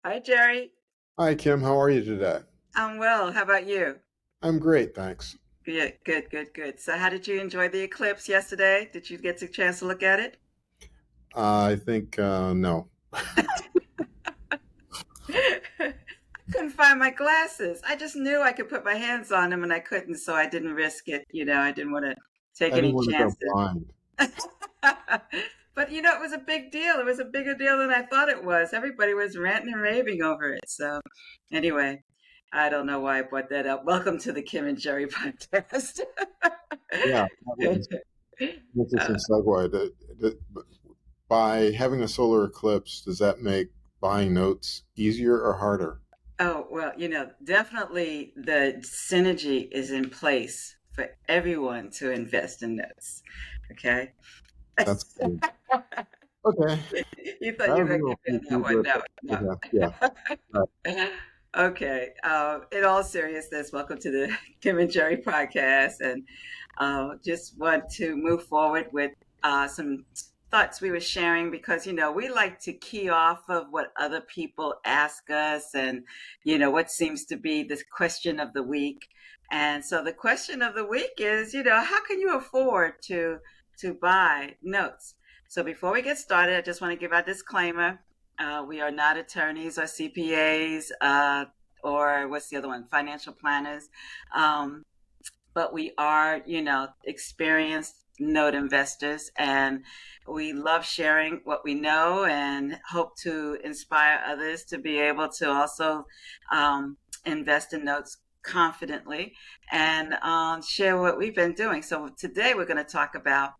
Hi, Jerry. Hi, Kim. How are you today? I'm well. How about you? I'm great, thanks. Good, good, good, good. So, how did you enjoy the eclipse yesterday? Did you get a chance to look at it? I think no. I couldn't find my glasses. I just knew I could put my hands on them and I couldn't, so I didn't risk it. I didn't want to take I didn't any want to go chances. blind. But it was a big deal. It was a bigger deal than I thought it was. Everybody was ranting and raving over it. So, anyway, I don't know why I brought that up. Welcome to the Kim and Jerry podcast. Yeah, that's just Uh, a segue. By having a solar eclipse, does that make buying notes easier or harder? oh, well, definitely the synergy is in place for everyone to invest in this. Okay. That's good. Okay. You thought That you was were a going to little give me on that sneaky, one. but No, okay. Yeah. Right. no. Okay. In all seriousness, welcome to the Kim and Jerry podcast. And just want to move forward with some thoughts we were sharing because, we like to key off of what other people ask us and, what seems to be the question of the week. And so the question of the week is, how can you afford to buy notes? So before we get started, I just want to give our disclaimer. We are not attorneys or CPAs or what's the other one? Financial planners. Um, but we are, experienced note investors, and we love sharing what we know and hope to inspire others to be able to also invest in notes confidently and share what we've been doing. So today we're going to talk about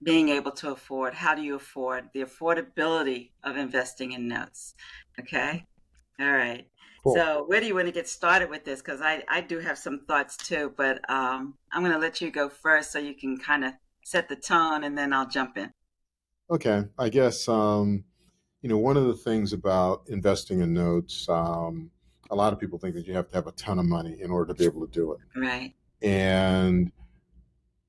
being able to afford. How do you afford the affordability of investing in notes? Okay. All right. Cool. So, where do you want to get started with this? Because I do have some thoughts too, but I'm going to let you go first so you can kind of set the tone and then I'll jump in. Okay. I guess one of the things about investing in notes, a lot of people think that you have to have a ton of money in order to be able to do it. Right. And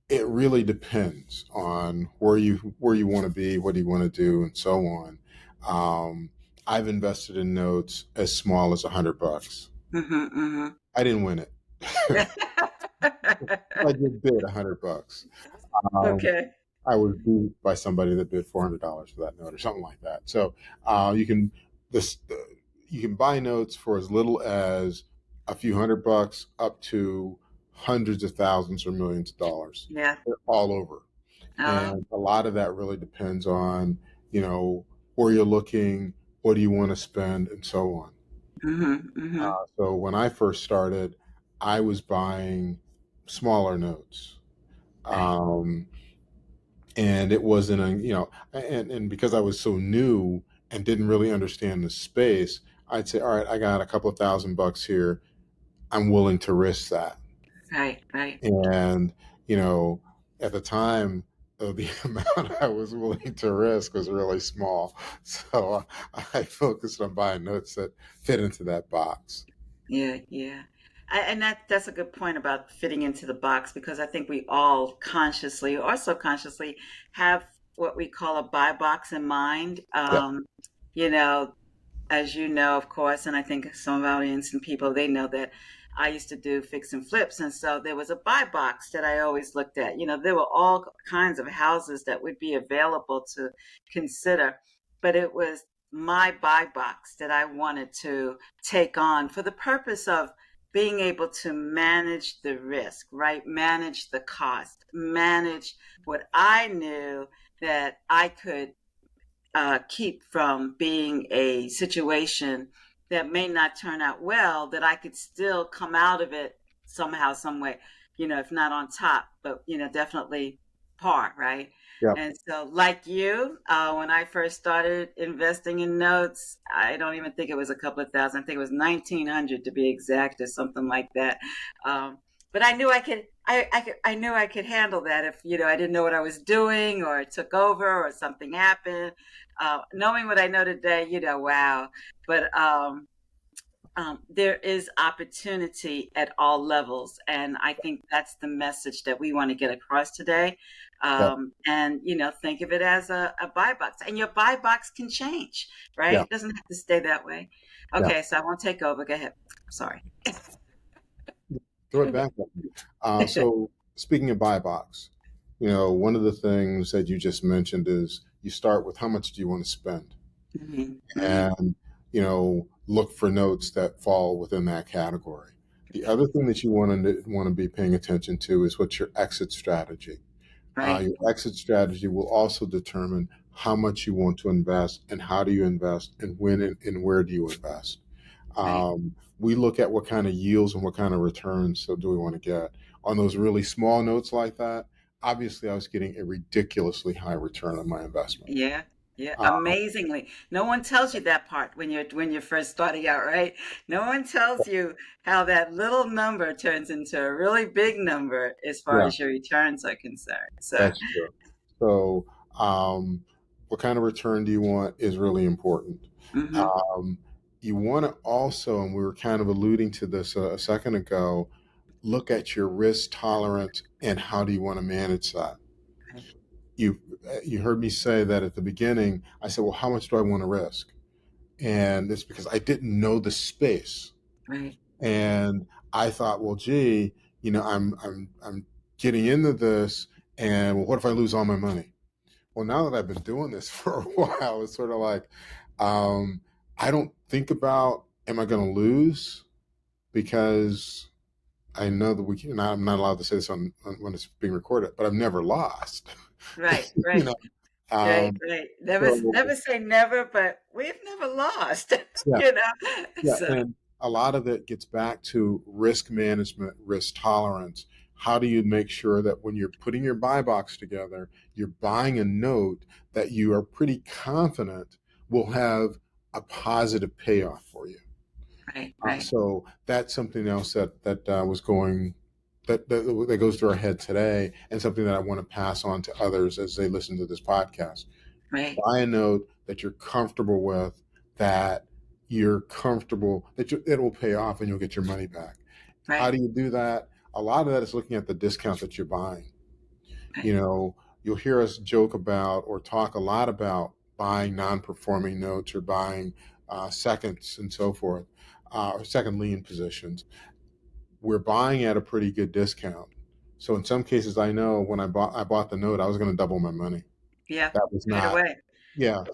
it really depends on where you want to be, what do you want to do, and so on. Um, I've invested in notes as small as $100. Mm-hmm, I didn't win it. mm-hmm. I just bid $100. Um, Okay. I was beat by somebody that bid $400 for that note or something like that. So you can this you can buy notes for as little as a few $100 up to hundreds of thousands or millions of dollars. Yeah. They're all over. Oh. And a lot of that really depends on, where you're looking, what do you want to spend, and so on. Mm-hmm, mm-hmm. So when I first started, I was buying smaller notes. Right. Um, and it wasn't and because I was so new and didn't really understand the space, I'd say, all right, I got a couple of $1,000 here. I'm willing to risk that. Right. Right. And, you know, at the time, the amount I was willing to risk was really small. So I focused on buying notes that fit into that box. Yeah. Yeah. And that's a good point about fitting into the box because I think we all consciously or subconsciously have what we call a buy box in mind. Yeah. You know, as you know, of course, and I think some of our audience and people, they know that I used to do fix and flips. And so there was a buy box that I always looked at. There were all kinds of houses that would be available to consider, but it was my buy box that I wanted to take on for the purpose of being able to manage the risk, right? Manage the cost, manage what I knew that I could keep from being a situation that may not turn out well, that I could still come out of it somehow, some way, if not on top, but, definitely par, right? Yeah. And so, like you, when I first started investing in notes, I don't even think it was a couple of thousand. I think it was 1,900 to be exact, or something like that. Um, but I knew I could. I knew I could handle that if I didn't know what I was doing or it took over or something happened. Knowing what I know today, wow. But there is opportunity at all levels. And I think that's the message that we want to get across today. Yeah. And think of it as a buy box, and your buy box can change, right? Yeah. It doesn't have to stay that way. Yeah. Okay, so I won't take over. Go ahead. Sorry. Throw it back at me. So speaking of buy box, one of the things that you just mentioned is you start with how much do you want to spend, Hmm. Hmm. and look for notes that fall within that category. The other thing that you want to be paying attention to is what's your exit strategy. Right. Your exit strategy will also determine how much you want to invest and how do you invest and when and where do you invest. Right. We look at what kind of yields and what kind of returns so do we want to get on those really small notes like that. Obviously, I was getting a ridiculously high return on my investment. Yeah, yeah, Uh, amazingly. No one tells you that part when you're first starting out, right? No one tells you how that little number turns into a really big number as far yeah, as your returns are concerned. So, that's true. So, what kind of return do you want is really important. hmm. Um, you want to also, and we were kind of alluding to this a second ago, look at your risk tolerance and how do you want to manage that. Right, You you heard me say that at the beginning. I said, well, how much do I want to risk? And it's because I didn't know the space, right, right. and I thought, well, gee, I'm getting into this, and well, what if I lose all my money? Well, now that I've been doing this for a while, it's sort of like um, I don't think about am I going to lose because I know that I'm not allowed to say this on when it's being recorded, but I've never lost. Right, you right, know, right, um, right. Never, so never say never, but we've never lost, yeah, you know. yeah, So, and a lot of it gets back to risk management, risk tolerance. How do you make sure that when you're putting your buy box together, you're buying a note that you are pretty confident will have a positive payoff for you? right, right, So that's something else that was going that goes through our head today, and something that I want to pass on to others as they listen to this podcast. right, Buy a note that you're comfortable with, that it will pay off and you'll get your money back. How right, do you do that? A lot of that is looking at the discount that you're buying. right, You know, you'll hear us joke about or talk a lot about buying non-performing notes or buying seconds and so forth, or second lien positions. We're buying at a pretty good discount. So in some cases, I know when I bought the note, I was going to double my money. yeah, That was right not, away, yeah,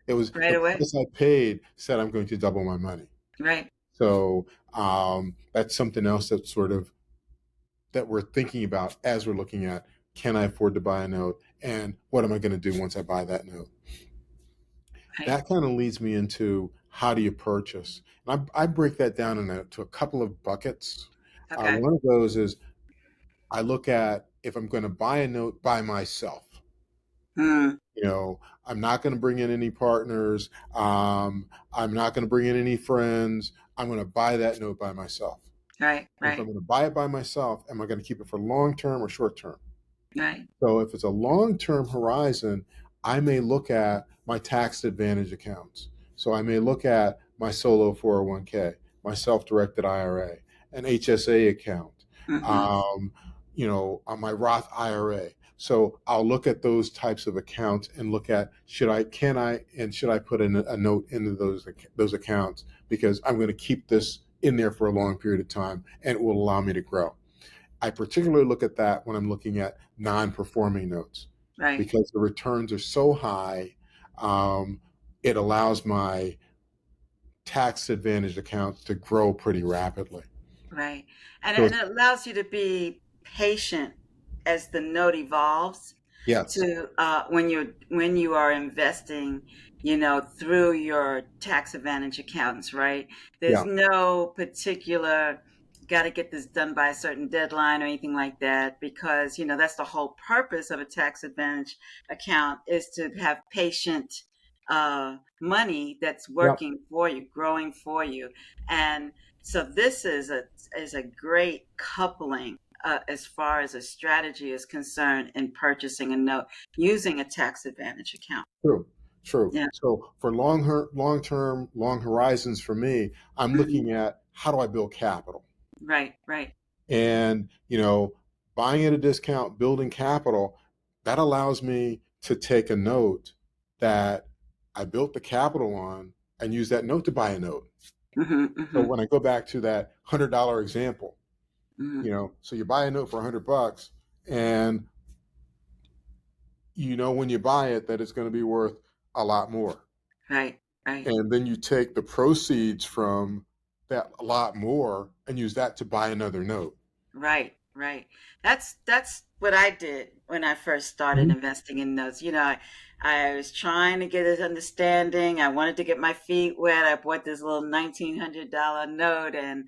it was right the away, price I paid said I'm going to double my money. right. So that's something else that we're thinking about as we're looking at, can I afford to buy a note and what am I going to do once I buy that note? Right. That kind of leads me into how do you purchase? And I break that down to a couple of buckets. Okay. One of those is I look at if I'm going to buy a note by myself. Mm, I'm not going to bring in any partners. I'm not going to bring in any friends. I'm going to buy that note by myself. right, And if I'm right, going to buy it by myself, am I going to keep it for long term or short term? right. So if it's a long term horizon, I may look at my tax advantage accounts. So I may look at my solo 401k, my self directed IRA, an HSA account, Mm-hmm. um, on my Roth IRA. So I'll look at those types of accounts and look at should I put in a note into those accounts because I'm going to keep this in there for a long period of time and it will allow me to grow. I particularly look at that when I'm looking at non-performing notes Right, because the returns are so high. Um, it allows my tax advantaged accounts to grow pretty rapidly. right. And So it allows you to be patient as the note evolves yes, to when you are investing, through your tax advantage accounts, right? There's yeah, no particular got to get this done by a certain deadline or anything like that because, that's the whole purpose of a tax advantage account is to have patient money that's yeah, working for you, growing for you. And so this is a great coupling as far as a strategy is concerned in purchasing a note using a tax advantage account. true, true. Yeah. So for long term, long horizons for me, I'm Hmm. looking at how do I build capital? Right, right, And buying at a discount, building capital, that allows me to take a note that I built the capital on and use that note to buy a note. Hmm. So Hmm. when I go back to that $100 example, Hmm. so you buy a note for $100 and when you buy it that it's going to be worth a lot more. Right. Right. And then you take the proceeds from that a lot more and use that to buy another note. Right, right. That's what I did when I first started Mhm. investing in notes. I was trying to get an understanding. I wanted to get my feet wet. I bought this little $1,900 note, and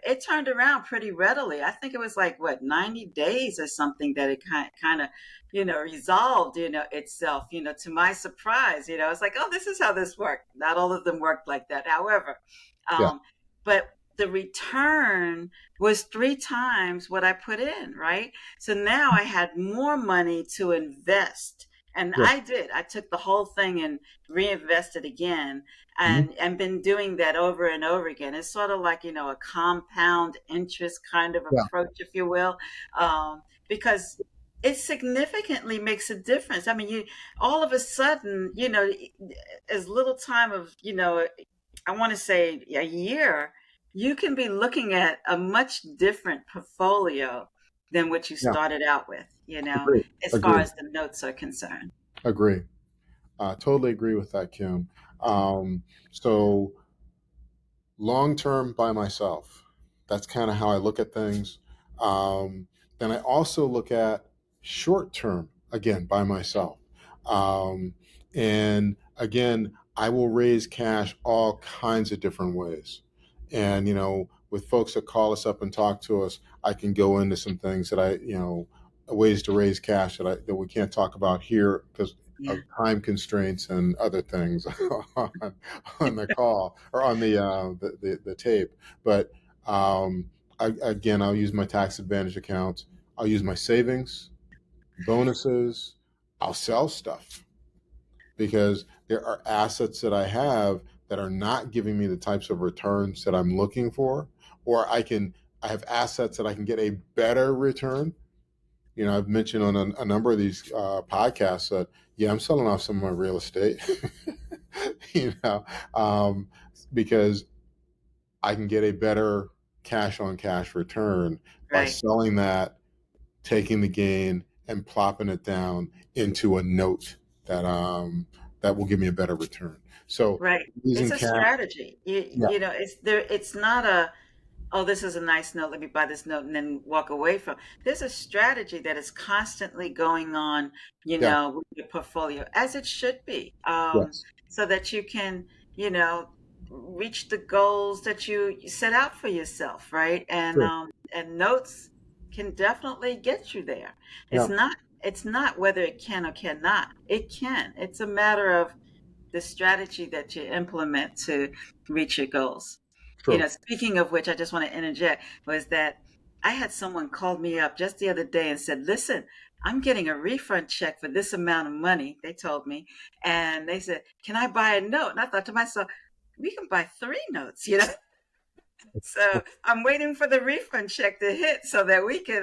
it turned around pretty readily. I think it was like what 90 days or something that it kind of resolved itself. To my surprise, it's like, oh, this is how this worked. Not all of them worked like that. However, Yeah, um, but the return was three times what I put in, right? So now I had more money to invest. And yeah. I did. I took the whole thing and reinvested again Mhm. and been doing that over and over again. It's sort of like, a compound interest kind of Yeah, approach, if you will, because it significantly makes a difference. I mean, you all of a sudden, as little time of, I want to say a year, you can be looking at a much different portfolio than what you yeah. started out with, Agree. as far Agree. as the notes are concerned. Agree. Totally agree with that, Kim. So long term by myself. That's kind of how I look at things. Um, then I also look at short term again by myself. Um, and again, I will raise cash all kinds of different ways. And, with folks that call us up and talk to us, I can go into some things that ways to raise cash that we can't talk about here because Yeah. of time constraints and other things on, on the call or on the tape. But again, I'll use my tax advantage accounts. I'll use my savings, bonuses. I'll sell stuff because there are assets that I have that are not giving me the types of returns that I'm looking for, or I have assets that I can get a better return. I've mentioned on a number of these podcasts that, yeah, I'm selling off some of my real estate, you know, um, because I can get a better cash on cash return by Right. selling that, taking the gain, and plopping it down into a note that will give me a better return. So Right. It's using a cash, strategy. yeah, It's there. It's not oh, this is a nice note. Let me buy this note and then walk away from. There's a strategy that is constantly going on, yeah, with your portfolio, as it should be, yes, so that you can, you know, reach the goals that you set out for yourself, right? sure, And notes can definitely get you there. yeah, It's not whether it can or cannot. It can. It's a matter of the strategy that you implement to reach your goals. sure. Speaking of which, I just want to interject was that I had someone called me up just the other day and said, listen, I'm getting a refund check for this amount of money, they told me. And they said, can I buy a note? And I thought to myself, we can buy three notes. So I'm waiting for the refund check to hit so that we could,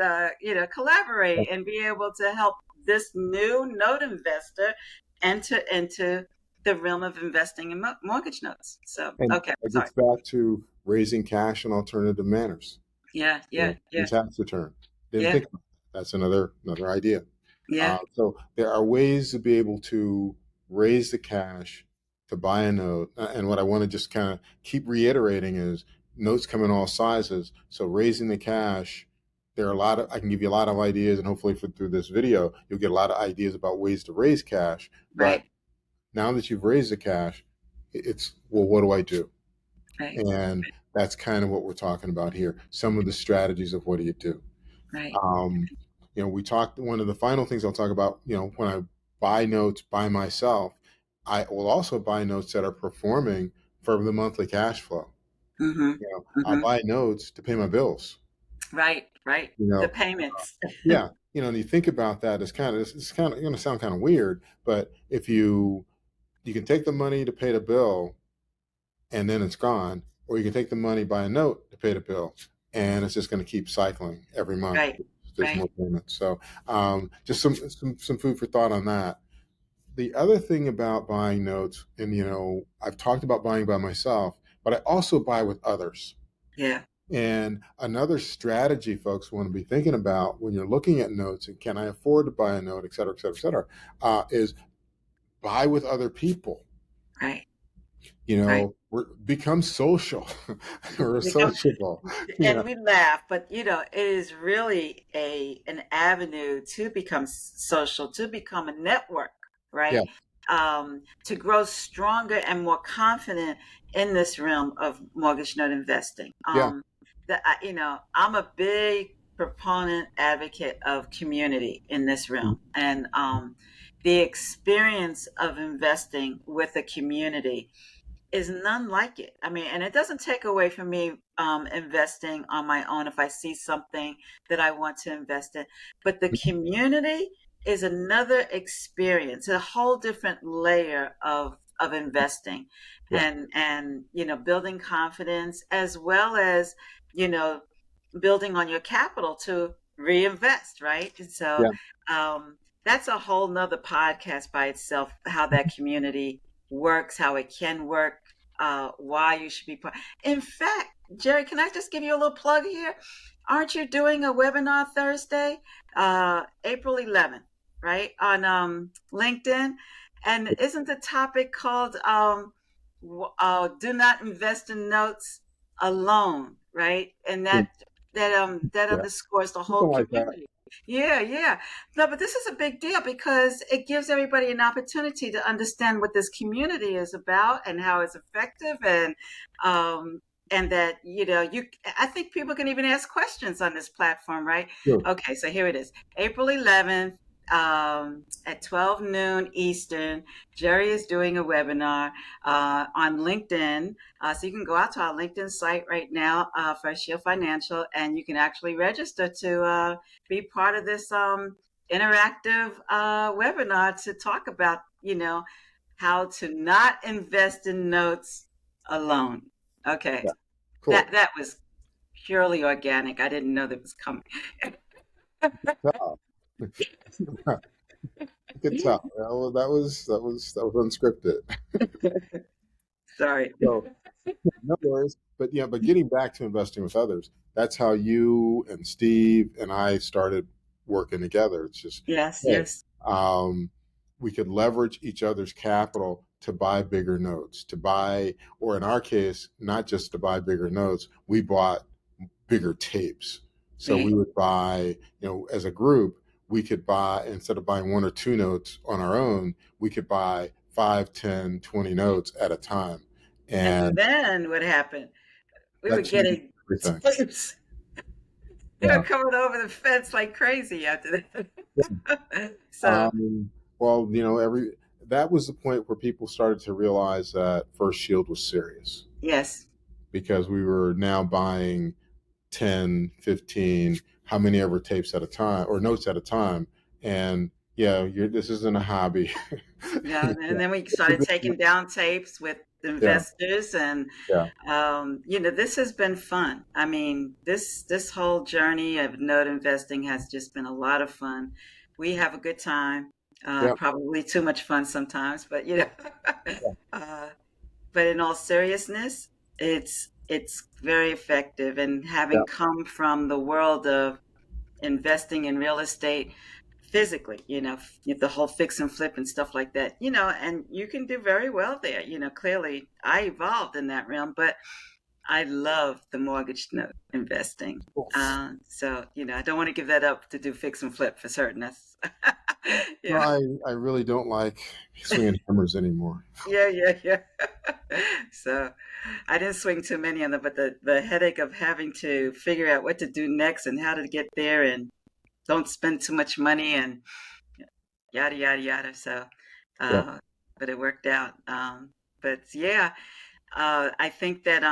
collaborate and be able to help this new note investor enter into the realm of investing in mortgage notes. So, And okay, that sorry. gets back to raising cash in alternative manners. Yeah, yeah, In yeah, tax return. Didn't yeah, think about that. That's another idea. yeah. So there are ways to be able to raise the cash to buy a note. And what I want to just kind of keep reiterating is notes come in all sizes. So raising the cash, there are I can give you a lot of ideas, and hopefully through this video, you'll get a lot of ideas about ways to raise cash. But Right, now that you've raised the cash, it's, well, what do I do? right, And that's kind of what we're talking about here. Some of the strategies of what do you do? right. Um, we talked, one of the final things I'll talk about, when I buy notes by myself, I will also buy notes that are performing for the monthly cash flow. Mm-hmm. I'll Mm-hmm. buy notes to pay my bills. Right, right. You The know, payments. yeah, and you think about that, it's kind of going to sound kind of weird, but if you can take the money to pay the bill and then it's gone, or you can take the money, buy a note to pay the bill, and it's just going to keep cycling every month. Right, There's Right. more payments. So just some food for thought on that. The other thing about buying notes, and I've talked about buying by myself, but I also buy with others. Yeah. And another strategy folks want to be thinking about when you're looking at notes and can I afford to buy a note, et cetera, et cetera, et cetera, is buy with other people. Right. Right. Become social or Become, sociable. You and know, we laugh, but it is really an avenue to become social, to become a network, yeah, right? To grow stronger and more confident in this realm of mortgage note investing. yeah, I'm a big proponent advocate of community in this realm, and the experience of investing with a community is none like it. I mean, and it doesn't take away from me investing on my own if I see something that I want to invest in. But the community is another experience, a whole different layer of investing, yeah, and building confidence as well as you know building on your capital to reinvest, right? And so yeah. that's a whole nother podcast by itself, how that community works, how it can work, why you should be part. In fact, Jerry, can I just give you a little plug here? Aren't you doing a webinar Thursday, April 11th, right, on LinkedIn? And isn't the topic called "Do Not Invest in Notes Alone," right? And that Yeah, underscores the whole something like that. community. Yeah, yeah. No, but this is a big deal because it gives everybody an opportunity to understand what this community is about and how it's effective, um and that I think people can even ask questions on this platform, right? Sure. Okay, so here it is. April 11th, at 12 noon Eastern. Jerry is doing a webinar on LinkedIn. So you can go out to our LinkedIn site right now, First Shield Financial, and you can actually register to be part of this interactive webinar to talk about, how to not invest in notes alone. Okay, Yeah, that cool. that was purely organic. I didn't know that was coming. Oh, I could tell. That was unscripted. Sorry. So no worries. But yeah, but getting back to investing with others, that's how you and Steve and I started working together. It's just, Yes, hey, yes. um, we could leverage each other's capital to buy bigger notes, to buy, or in our case, not just to buy bigger notes, we bought bigger tapes. So we Right. would buy, as a group, we could buy, instead of buying one or two notes on our own, we could buy 5, 10, 20 notes at a time. And And then what happened? We were that changed getting everything. tips. They were Yeah. coming over the fence like crazy after that. So, Well, that was the point where people started to realize that First Shield was serious yes. because we were now buying 10, 15, how many ever tapes at a time or notes at a time. And yeah, this isn't a hobby. Yeah, and Yeah. then we started taking down tapes with Yeah. investors, and Yeah. this has been fun. I mean, this whole journey of note investing has just been a lot of fun. We have a good time, Yeah. probably too much fun sometimes, but Yeah. uh, but in all seriousness, it's very effective. And Yeah. having come from the world of investing in real estate physically, the whole fix and flip and stuff like that, and you can do very well there. Clearly I evolved in that realm, but I love the mortgage note investing. Cool. So, I don't want to give that up to do fix and flip for certain. That's, No, yeah, I really don't like swinging hammers anymore. yeah, yeah, yeah. So I didn't swing too many of them, but the headache of having to figure out what to do next and how to get there and don't spend too much money and yada yada yada. So, Yeah. uh, but it worked out. But yeah, I think that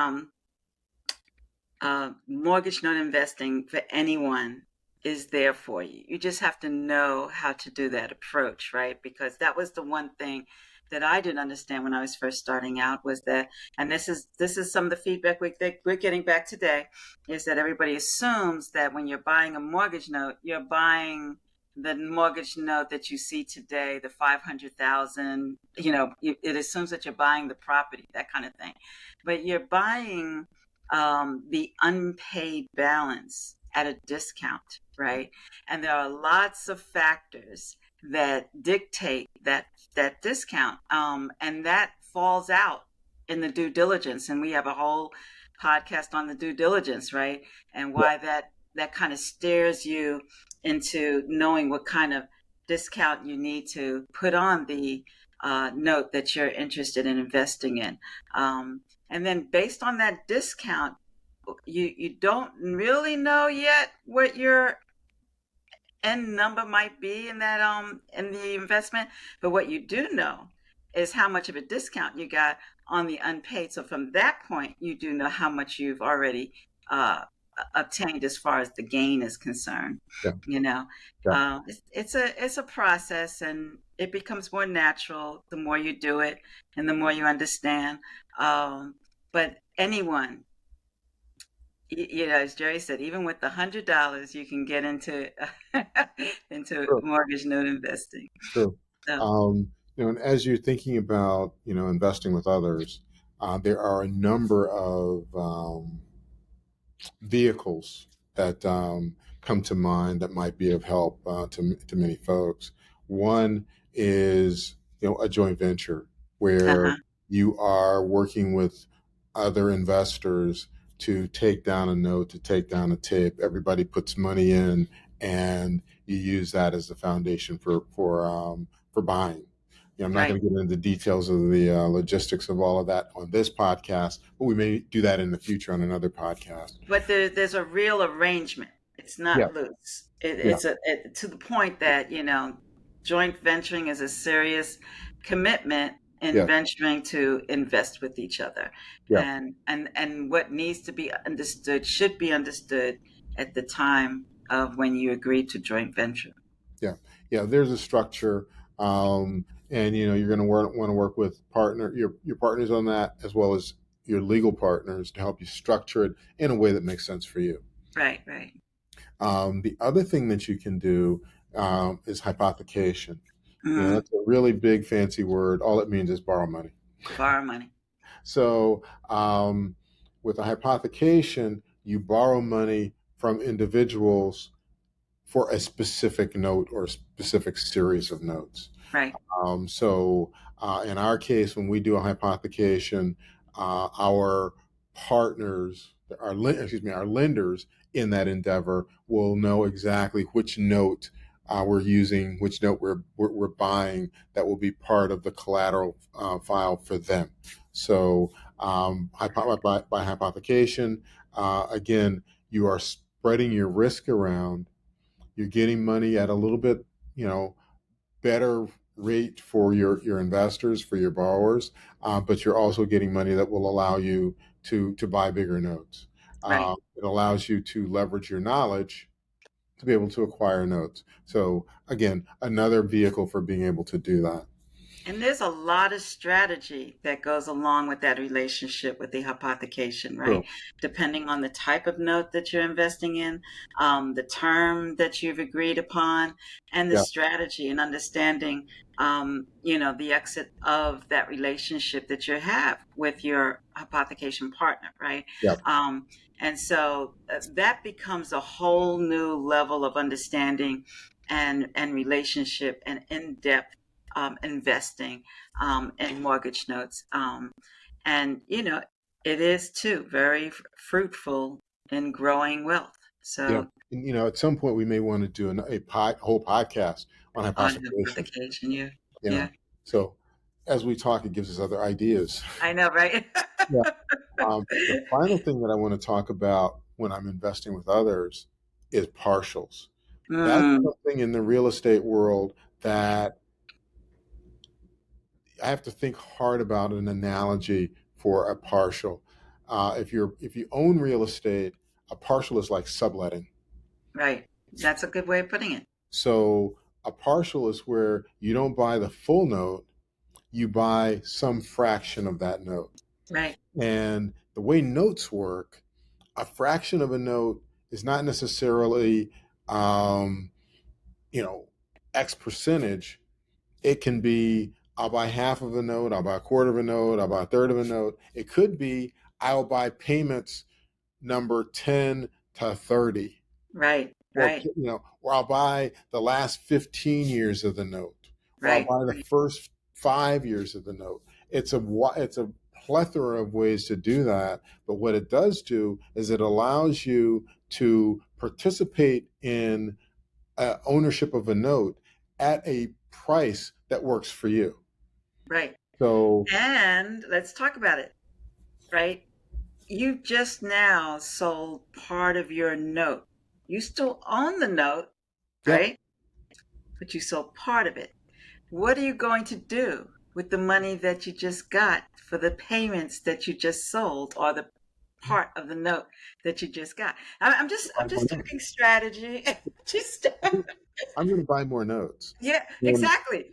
mortgage note investing for anyone is there for you. You just have to know how to do that approach, right? Because that was the one thing that I didn't understand when I was first starting out was that, and this is some of the feedback we're getting back today, is that everybody assumes that when you're buying a mortgage note, you're buying the mortgage note that you see today, the 500,000. It assumes that you're buying the property, that kind of thing, but you're buying the unpaid balance at a discount, right? And there are lots of factors that dictate that discount, and that falls out in the due diligence. And we have a whole podcast on the due diligence, right? And Yeah. why that kind of steers you into knowing what kind of discount you need to put on the note that you're interested in investing in. And then based on that discount, you don't really know yet what your end number might be in that in the investment, but what you do know is how much of a discount you got on the unpaid. So from that point, you do know how much you've already uh, obtained as far as the gain is concerned. Yeah. You know, Yeah. it's a process, and it becomes more natural the more you do it and the more you understand. But anyone, as Jerry said, even with $100, you can get into into True. mortgage note investing. True. So, And as you're thinking about, investing with others, there are a number of vehicles that come to mind that might be of help to many folks. One is, a joint venture where uh-huh, you are working with other investors to take down a note, to take down a tape. Everybody puts money in, and you use that as the foundation for buying. I'm not right. going to get into the details of the logistics of all of that on this podcast, but we may do that in the future on another podcast. But there's a real arrangement. It's Yeah, not loose. yeah, To the point that joint venturing is a serious commitment in yeah, venturing to invest with each other, yeah, and what needs to be understood should be understood at the time of when you agree to joint venture. yeah, yeah. There's a structure, and you're going to want to work with your partners on that, as well as your legal partners to help you structure it in a way that makes sense for you. Right, right. The other thing that you can do is hypothecation. Mm, That's a really big fancy word. All it means is borrow money. borrow money. So, with a hypothecation, you borrow money from individuals for a specific note or a specific series of notes. Right, In our case, when we do a hypothecation, our partners, our lenders in that endeavor will know exactly which note we're using, which note we're buying that will be part of the collateral file for them. So, by hypothecation, again, you are spreading your risk around. You're getting money at a little bit, better rate for your investors, for your borrowers, but you're also getting money that will allow you to buy bigger notes. right. It allows you to leverage your knowledge to be able to acquire notes. So again, another vehicle for being able to do that. And there's a lot of strategy that goes along with that relationship with the hypothecation, right? True. Depending on the type of note that you're investing in, the term that you've agreed upon, and the Yeah. strategy and understanding, the exit of that relationship that you have with your hypothecation partner, right? Yeah. And so that becomes a whole new level of understanding and relationship and in-depth investing in mortgage notes. And, it is too very fruitful in growing wealth. Yeah. So And, at some point we may want to do whole podcast on on hypothecation. hypothecation, yeah. You Yeah. know, so as we talk, it gives us other ideas. I know, right? Yeah. The final thing that I want to talk about when I'm investing with others is partials. That's Mm, something in the real estate world that I have to think hard about an analogy for a partial. If you own real estate, a partial is like subletting. right. That's a good way of putting it. So a partial is where you don't buy the full note, you buy some fraction of that note. Right. And the way notes work, a fraction of a note is not necessarily, um, you know, X percentage. It can be, I'll buy half of a note, I'll buy a quarter of a note, I'll buy a third of a note. It could be, I'll buy payments number 10 to 30, Right. or, Right. or I'll buy the last 15 years of the note, or I'll Right. buy the first 5 years of the note. It's a plethora of ways to do that, but what it does do is it allows you to participate in ownership of a note at a price that works for you. Right. So, And let's talk about it. Right. You just now sold part of your note. You still own the note, yeah, right? But you sold part of it. What are you going to do with the money that you just got for the payments that you just sold, or the part of the note that you just got? buy I'm more just notes. talking strategy. Just I'm going to buy more notes. yeah, And exactly.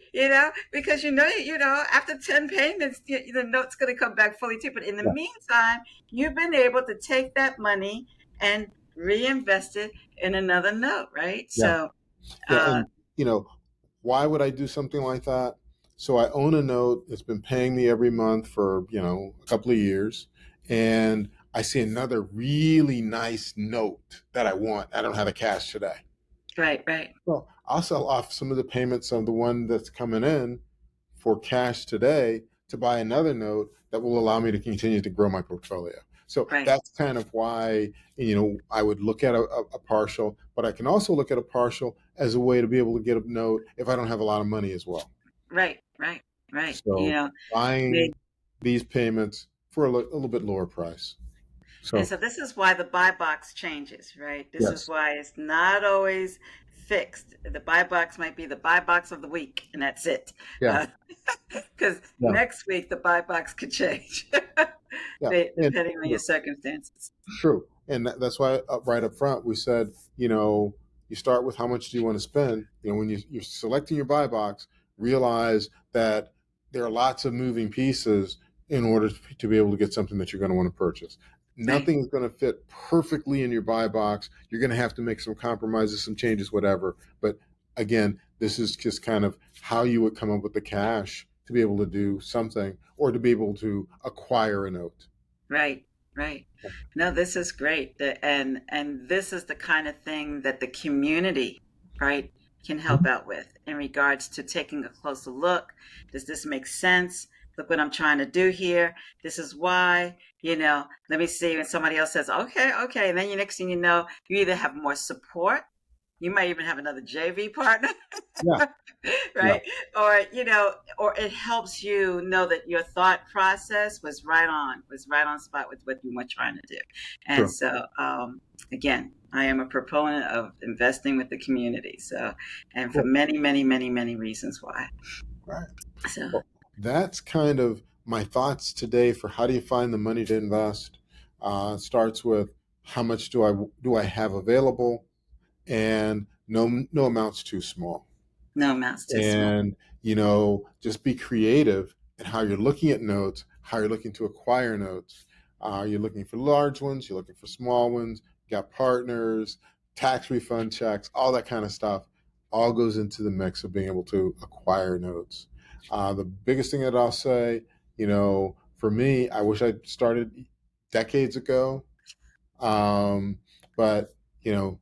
Because after 10 payments, the note's going to come back fully too. But in the yeah, meantime, you've been able to take that money and reinvest it in another note, right? yeah, So, yeah. uh, And, you know, why would I do something like that? So I own a note that's been paying me every month for, a couple of years. And I see another really nice note that I want. I don't have the cash today. right, right, Well, I'll sell off some of the payments of the one that's coming in for cash today to buy another note that will allow me to continue to grow my portfolio. So right, that's kind of why, I would look at a partial, but I can also look at a partial as a way to be able to get a note if I don't have a lot of money as well. right, right, right. So They, buying these payments for a little bit lower price. and So so this is why the buy box changes, right? This is yes, why it's not always fixed. The buy box might be the buy box of the week, and that's it. yeah, Because yeah, next week the buy box could change, yeah, and depending on your circumstances. true. And that's why right up front we said, you start with how much do you want to spend. When you're selecting your buy box, realize that there are lots of moving pieces in order to be able to get something that you're going to want to purchase. Right, Nothing is going to fit perfectly in your buy box. You're going to have to make some compromises, some changes, whatever. But again, this is just kind of how you would come up with the cash to be able to do something or to be able to acquire a note. right, right. No, this is great. And this is the kind of thing that the community, right, can help out with in regards to taking a closer look. Does this make sense? Look what I'm trying to do here. This is why, let me see. When somebody else says, okay, okay. And then next thing you know, you either have more support, you might even have another JV partner, Yeah, yeah, right? Or it helps you know that your thought process was right on spot with what you were trying to do. And true. so, again, I am a proponent of investing with the community. So, and for Cool. many, many, many, many reasons why. Right. So, Well, that's kind of my thoughts today for how do you find the money to invest. It starts with how much do I have available, and no amount's too small. no amounts too small. And just be creative in how you're looking at notes, how you're looking to acquire notes. You're looking for large ones, you're looking for small ones, you got partners, tax refund checks, all that kind of stuff all goes into the mix of being able to acquire notes. The biggest thing that I'll say, for me, I wish I'd started decades ago. um, but you know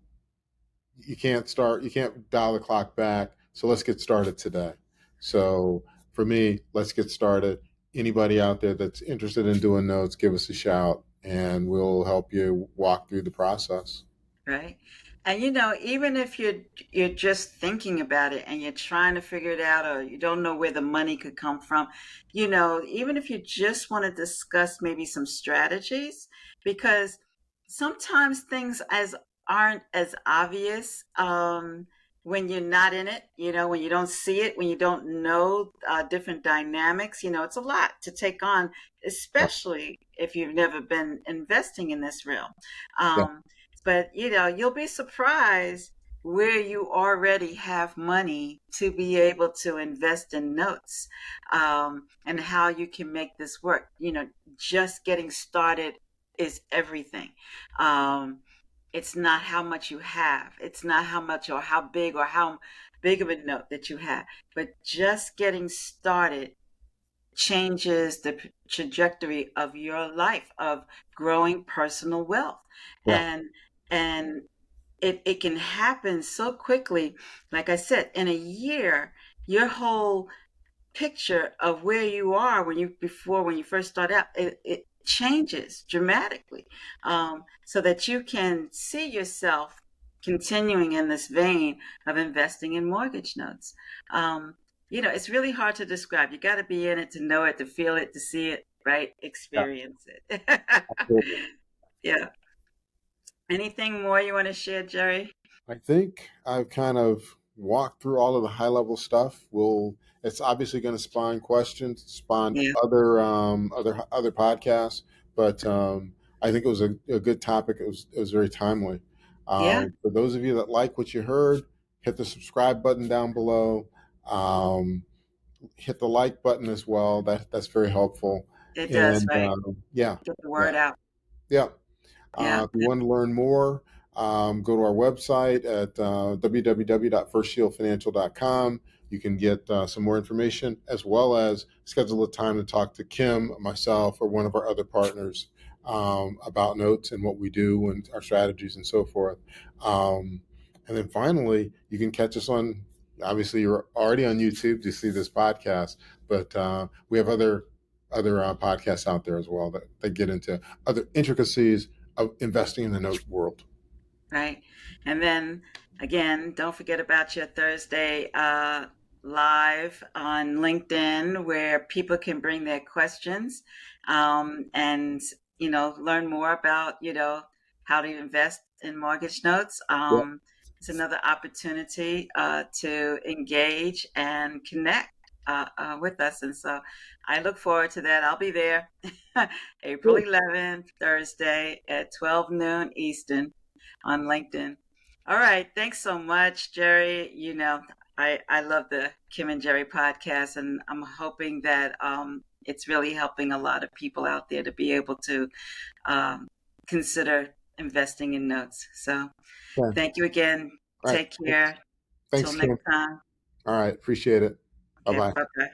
you can't dial the clock back, so let's get started today. So for me, let's get started. Anybody out there that's interested in doing notes, give us a shout and we'll help you walk through the process. Right. And even if you're just thinking about it and you're trying to figure it out, or you don't know where the money could come from, even if you just want to discuss maybe some strategies, because sometimes things as aren't as obvious, when you're not in it, when you don't see it, when you don't know different dynamics. It's a lot to take on, Yeah, especially if you've never been investing in this realm. yeah, But you'll be surprised where you already have money to be able to invest in notes, and how you can make this work. Just getting started is everything. Um, it's not how much you have. It's not how much or how big of a note that you have, but just getting started changes the trajectory of your life of growing personal wealth. Yeah. And and it can happen so quickly. Like I said, in a year, your whole picture of where you are when you first start out, it changes dramatically, so that you can see yourself continuing in this vein of investing in mortgage notes. um, it's really hard to describe. You got to be in it to know it, to feel it, to see it, right? Yeah. Experience it. Absolutely. Yeah. Anything more you want to share, Jerry? I think I've kind of walked through all of the high level stuff. It's obviously going to spawn questions, spawn Yeah. other podcasts, but I think it was a good topic. It was very timely. Yeah, For those of you that like what you heard, hit the subscribe button down below. Um, Hit the like button as well. That's very helpful. it does, And right? yeah, Get the yeah, word out. yeah. Yeah. If you want to learn more, go to our website at www.firstshieldfinancial.com. You can get some more information as well as schedule a time to talk to Kim, myself, or one of our other partners about notes and what we do and our strategies and so forth. Um, and then finally, you can catch us on, obviously, you're already on YouTube to see this podcast, but we have other podcasts out there as well that get into other intricacies of investing in the note world. Right. And then again, don't forget about your Thursday live on LinkedIn, where people can bring their questions, and learn more about how to invest in mortgage notes. Yeah, It's another opportunity to engage and connect with us, and so I look forward to that. I'll be there April good. 11th, Thursday at 12 noon Eastern on LinkedIn. All right. Thanks so much, Jerry. I love the Kim and Jerry podcast, and I'm hoping that it's really helping a lot of people out there to be able to um, consider investing in notes. So Yeah. thank you again. All right. Take care. Till Thanks, next Kim. time. All right. Appreciate it. Bye Okay. bye. Bye bye.